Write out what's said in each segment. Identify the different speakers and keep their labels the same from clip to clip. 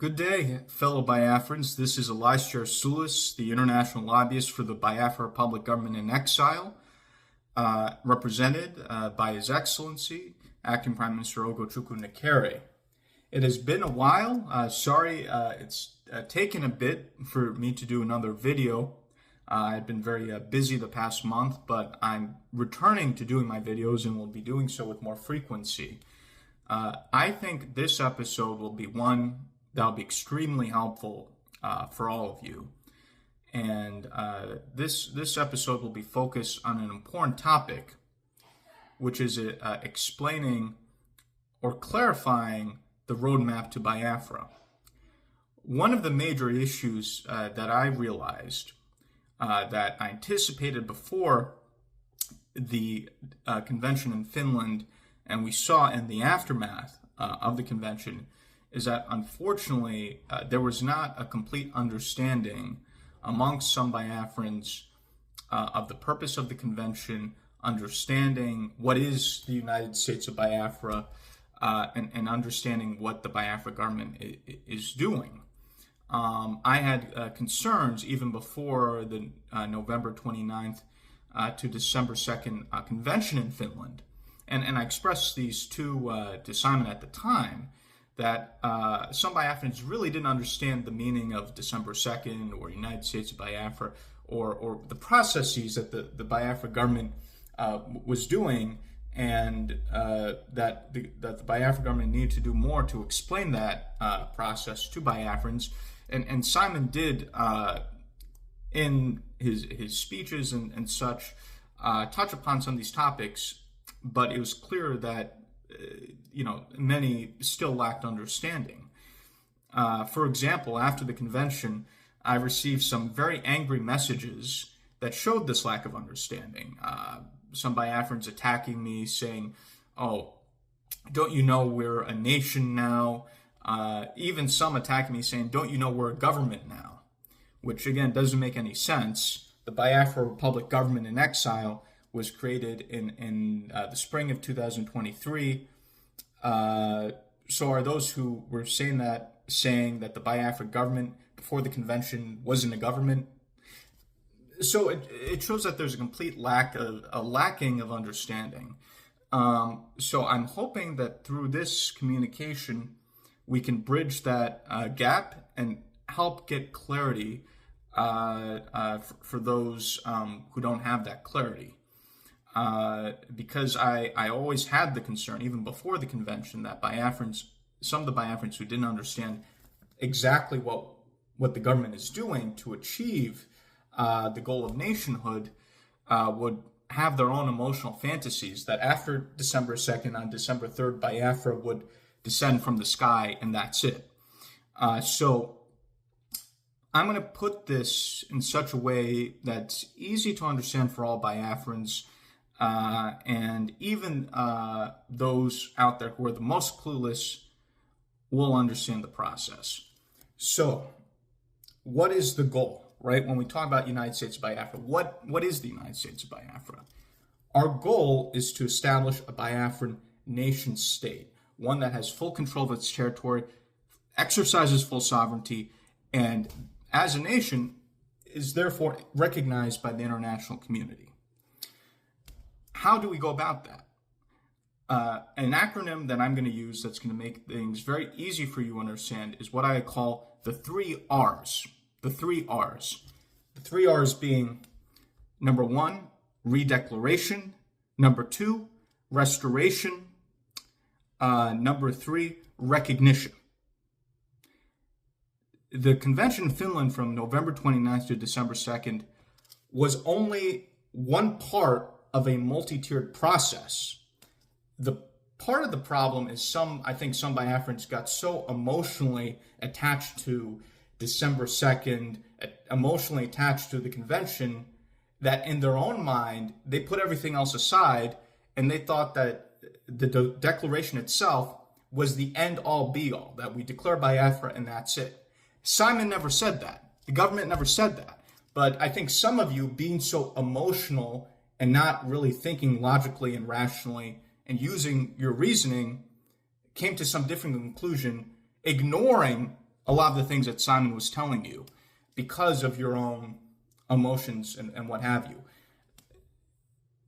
Speaker 1: Good day, fellow Biafrans. This is Elijah Sulis, the international lobbyist for the Biafra Republic Government in Exile, represented by His Excellency, Acting Prime Minister Ogochukwu Nekere. It has been a while. It's taken a bit for me to do another video. I've been very busy the past month, but I'm returning to doing my videos and will be doing so with more frequency. I think this episode will be one that'll be extremely helpful for all of you. And this episode will be focused on an important topic, which is explaining or clarifying the roadmap to Biafra. One of the major issues that I realized that I anticipated before the convention in Finland, and we saw in the aftermath of the convention, is that unfortunately there was not a complete understanding amongst some Biafrans of the purpose of the convention, understanding what is the United States of Biafra, and understanding what the Biafra government is doing. I had concerns even before the November 29th to December 2nd convention in Finland. And I expressed these to Simon at the time, that some Biafrans really didn't understand the meaning of December 2nd or United States of Biafra or the processes that the Biafra government was doing, and that the Biafra government needed to do more to explain that process to Biafrans. And Simon did, in his speeches and such, touch upon some of these topics, but it was clear that many still lacked understanding. For example, after the convention, I received some very angry messages that showed this lack of understanding. Some Biafrans attacking me, saying, "Oh, don't you know we're a nation now?" Even some attacking me, saying, "Don't you know we're a government now?" Which, again, doesn't make any sense. The Biafra Republic Government in Exile was created in the spring of 2023. So are those who were saying that the Biafra government before the convention wasn't a government? So it shows that there's a complete lacking of understanding. So I'm hoping that through this communication, we can bridge that gap and help get clarity for those who don't have that clarity. Because I always had the concern, even before the convention, that some of the Biafrans who didn't understand exactly what the government is doing to achieve the goal of nationhood would have their own emotional fantasies that after December 2nd, on December 3rd, Biafra would descend from the sky and that's it. So I'm going to put this in such a way that's easy to understand for all Biafrans, and even those out there who are the most clueless will understand the process. So, what is the goal, right? When we talk about United States of Biafra, what is the United States of Biafra? Our goal is to establish a Biafran nation state, one that has full control of its territory, exercises full sovereignty, and as a nation is therefore recognized by the international community. How do we go about that? An acronym that I'm going to use that's going to make things very easy for you to understand is what I call the 3 R's. The 3 R's. The 3 R's being, number 1, redeclaration. Number 2, restoration. Number 3, recognition. The convention in Finland from November 29th to December 2nd was only one part of a multi-tiered process. The part of the problem is I think some Biafrans got so emotionally attached to December 2nd, emotionally attached to the convention, that in their own mind, they put everything else aside and they thought that the declaration itself was the end-all be-all, that we declare Biafra and that's it. Simon never said that. The government never said that. But I think some of you, being so emotional and not really thinking logically and rationally and using your reasoning, came to some different conclusion, ignoring a lot of the things that Simon was telling you because of your own emotions and what have you.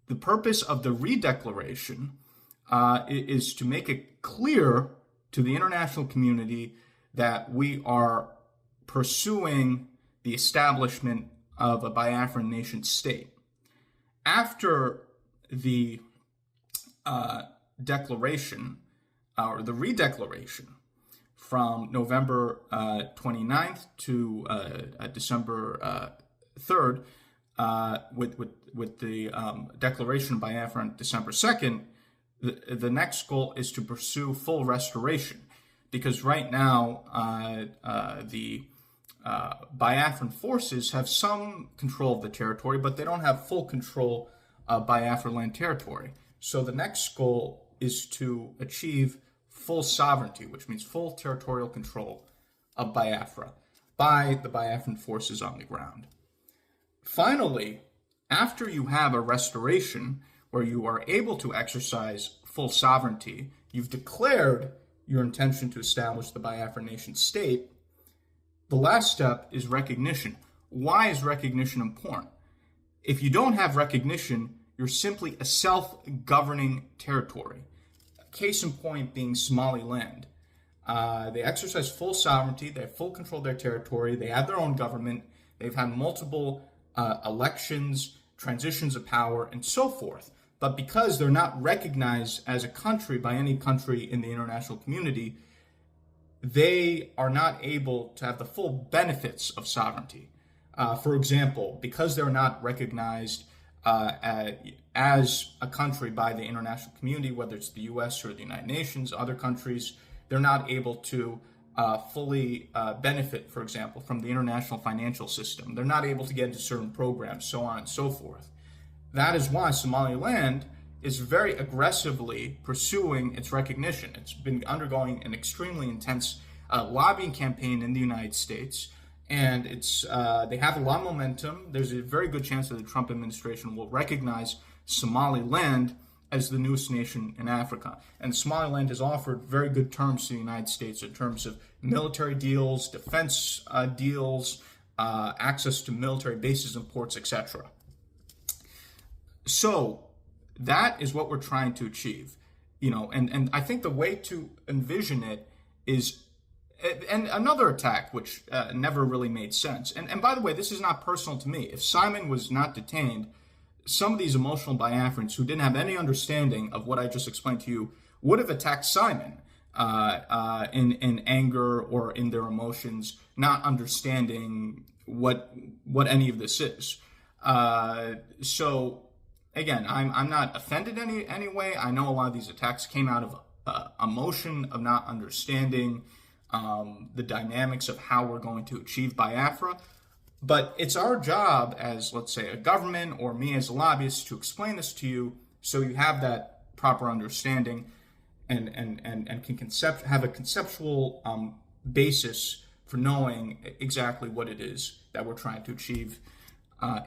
Speaker 1: The purpose of the redeclaration is to make it clear to the international community that we are pursuing the establishment of a Biafran nation state. After the declaration, or the redeclaration, from November 29th to December 3rd, with the declaration of Biafra on December 2nd, the next goal is to pursue full restoration. Because right now, the Biafran forces have some control of the territory, but they don't have full control of Biafra land territory. So the next goal is to achieve full sovereignty, which means full territorial control of Biafra by the Biafran forces on the ground. Finally, after you have a restoration where you are able to exercise full sovereignty, you've declared your intention to establish the Biafra nation state, the last step is recognition. Why is recognition important? If you don't have recognition, you're simply a self-governing territory. Case in point being Somaliland. They exercise full sovereignty, they have full control of their territory, they have their own government, they've had multiple elections, transitions of power, and so forth. But because they're not recognized as a country by any country in the international community, they are not able to have the full benefits of sovereignty. For example, because they're not recognized as a country by the international community, whether it's the U.S. or the United Nations, other countries, they're not able to fully benefit, for example, from the international financial system. They're not able to get into certain programs, so on and so forth. That is why Somaliland is very aggressively pursuing its recognition. It's been undergoing an extremely intense lobbying campaign in the United States, and they have a lot of momentum. There's a very good chance that the Trump administration will recognize Somaliland as the newest nation in Africa. And Somaliland has offered very good terms to the United States in terms of military deals, defense deals, access to military bases and ports, etc. So that is what we're trying to achieve, and I think the way to envision it is, and another attack which never really made sense. And by the way, this is not personal to me. If Simon was not detained, some of these emotional Biafrans who didn't have any understanding of what I just explained to you would have attacked Simon in anger or in their emotions, not understanding what any of this is. So again, I'm not offended anyway. I know a lot of these attacks came out of emotion of not understanding the dynamics of how we're going to achieve Biafra. But it's our job as, let's say, a government or me as a lobbyist to explain this to you so you have that proper understanding and can have a conceptual basis for knowing exactly what it is that we're trying to achieve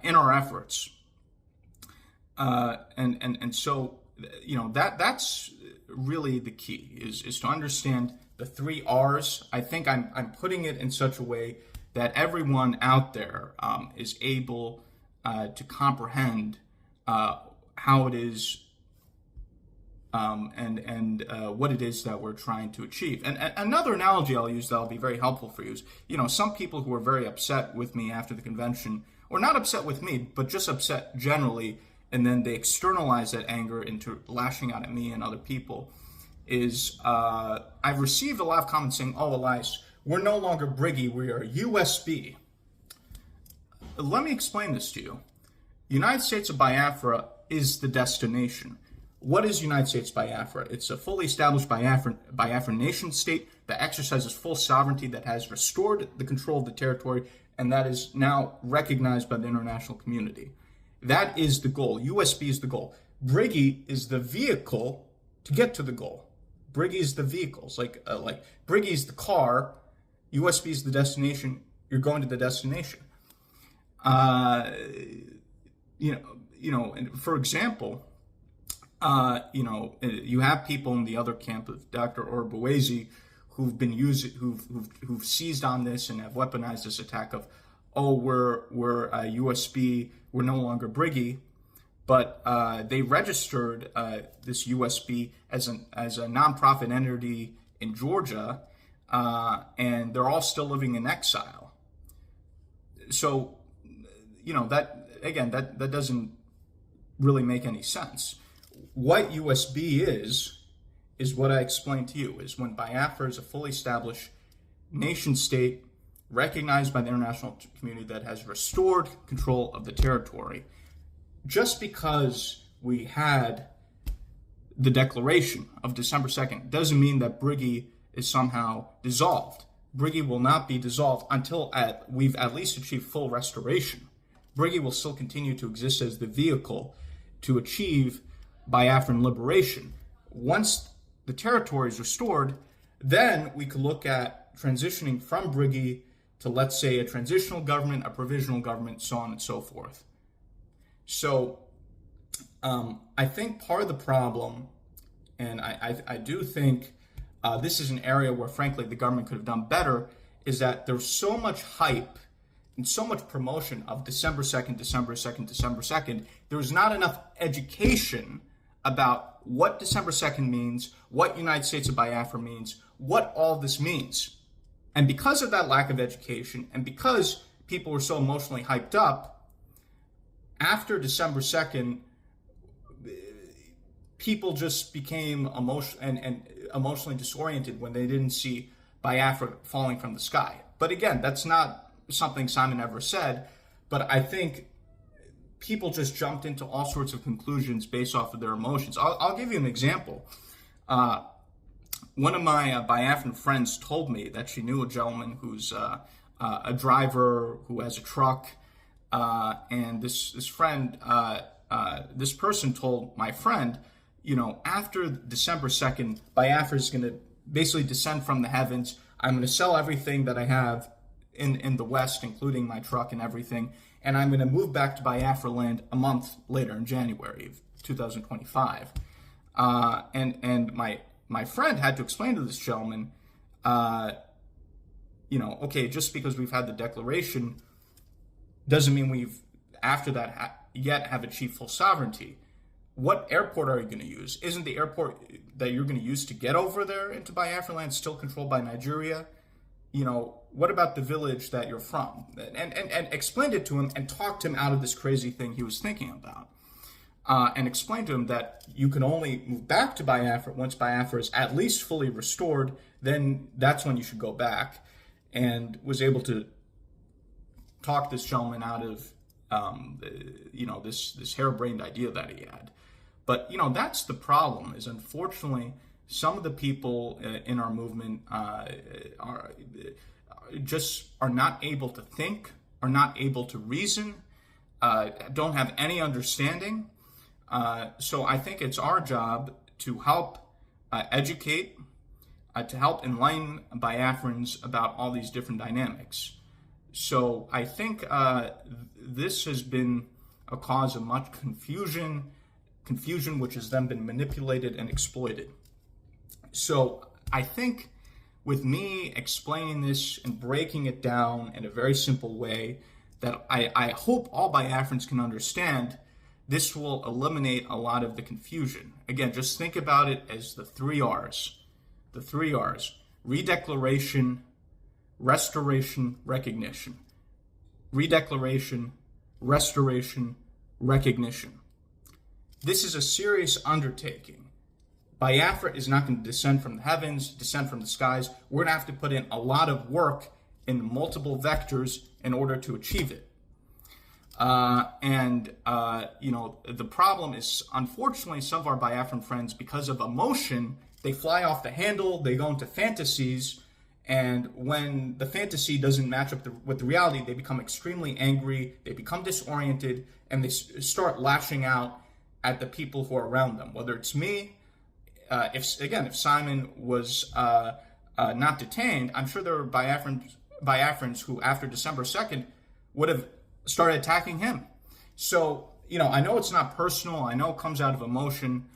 Speaker 1: in our efforts. And so, that's really the key is to understand the 3 R's. I think I'm putting it in such a way that everyone out there is able to comprehend how it is and what it is that we're trying to achieve. And another analogy I'll use that'll be very helpful for you is, some people who were very upset with me after the convention, or not upset with me, but just upset generally, and then they externalize that anger into lashing out at me and other people, is I've received a lot of comments saying, "Oh, Elias, we're no longer Brgie, we are USB." Let me explain this to you. United States of Biafra is the destination. What is United States Biafra? It's a fully established Biafran nation state that exercises full sovereignty, that has restored the control of the territory, and that is now recognized by the international community. That is the goal. USB is the goal. Brgie is the vehicle to get to the goal. Brgie is the vehicles. Like Brgie is the car. USB is the destination. You're going to the destination. And for example, you have people in the other camp of Dr. Orbawezi who've seized on this and have weaponized this attack of, oh, we're USB, we're no longer Brgie, but they registered this USB as a nonprofit entity in Georgia, and they're all still living in exile. So, that doesn't really make any sense. What USB is what I explained to you, is when Biafra is a fully established nation state recognized by the international community that has restored control of the territory. Just because we had the declaration of December 2nd doesn't mean that Brgie is somehow dissolved. Brgie will not be dissolved until we've at least achieved full restoration. Brgie will still continue to exist as the vehicle to achieve Biafran liberation. Once the territory is restored, then we could look at transitioning from Brgie to, let's say, a transitional government, a provisional government, so on and so forth. So I think part of the problem, and I do think this is an area where, frankly, the government could have done better, is that there's so much hype and so much promotion of December 2nd, December 2nd, December 2nd. There's not enough education about what December 2nd means, what United States of Biafra means, what all this means. And because of that lack of education, and because people were so emotionally hyped up, after December 2nd, people just became emotionally disoriented when they didn't see Biafra falling from the sky. But again, that's not something Simon ever said, but I think people just jumped into all sorts of conclusions based off of their emotions. I'll give you an example. One of my Biafran friends told me that she knew a gentleman who's a driver who has a truck, and this person told my friend, after December 2nd, Biafra is going to basically descend from the heavens. I'm going to sell everything that I have in the West, including my truck and everything, and I'm going to move back to Biafra land a month later in January of 2025. And my friend had to explain to this gentleman, okay, just because we've had the declaration doesn't mean we've, after that, yet have achieved full sovereignty. What airport are you going to use? Isn't the airport that you're going to use to get over there into Biafra land still controlled by Nigeria? What about the village that you're from? And explained it to him and talked him out of this crazy thing he was thinking about. And explained to him that you can only move back to Biafra once Biafra is at least fully restored, then that's when you should go back. And was able to talk this gentleman out of, this harebrained idea that he had. But, that's the problem, is unfortunately some of the people in our movement are not able to think, are not able to reason, don't have any understanding. So I think it's our job to help educate, to help enlighten Biafrans about all these different dynamics. So I think this has been a cause of much confusion which has then been manipulated and exploited. So I think with me explaining this and breaking it down in a very simple way that I hope all Biafrans can understand, this will eliminate a lot of the confusion. Again, just think about it as the 3 R's. The 3 R's. Redeclaration, restoration, recognition. Redeclaration, restoration, recognition. This is a serious undertaking. Biafra is not going to descend from the heavens, descend from the skies. We're going to have to put in a lot of work in multiple vectors in order to achieve it. The problem is, unfortunately, some of our Biafran friends, because of emotion, they fly off the handle, they go into fantasies, and when the fantasy doesn't match up with the reality, they become extremely angry, they become disoriented, and they start lashing out at the people who are around them, whether it's me. If Simon was not detained, I'm sure there were Biafrans who, after December 2nd, would have started attacking him. So, I know it's not personal. I know it comes out of emotion.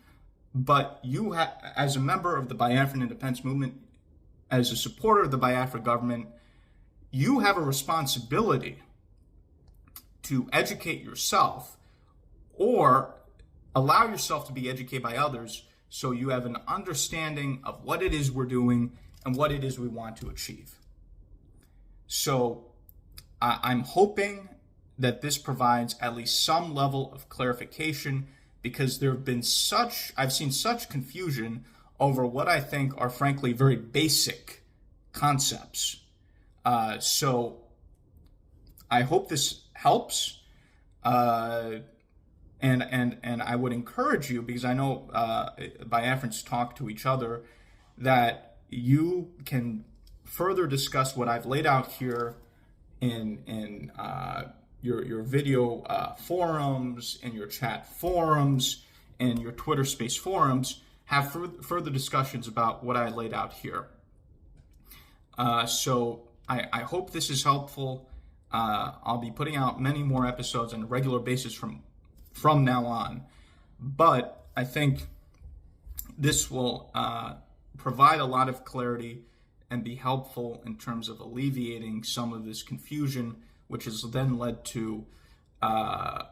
Speaker 1: But you, as a member of the Biafran independence movement, as a supporter of the Biafra government, you have a responsibility to educate yourself or allow yourself to be educated by others so you have an understanding of what it is we're doing and what it is we want to achieve. So I'm hoping that this provides at least some level of clarification, because there have been I've seen such confusion over what I think are frankly very basic concepts. So I hope this helps. And I would encourage you, because I know Biafrans talk to each other, that you can further discuss what I've laid out here in your video forums, in your chat forums, and your Twitter Space forums. Have further discussions about what I laid out here. So I hope this is helpful. I'll be putting out many more episodes on a regular basis from now on. But I think this will provide a lot of clarity and be helpful in terms of alleviating some of this confusion, which has then led to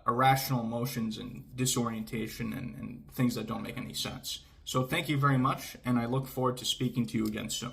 Speaker 1: irrational emotions and disorientation and things that don't make any sense. So thank you very much, and I look forward to speaking to you again soon.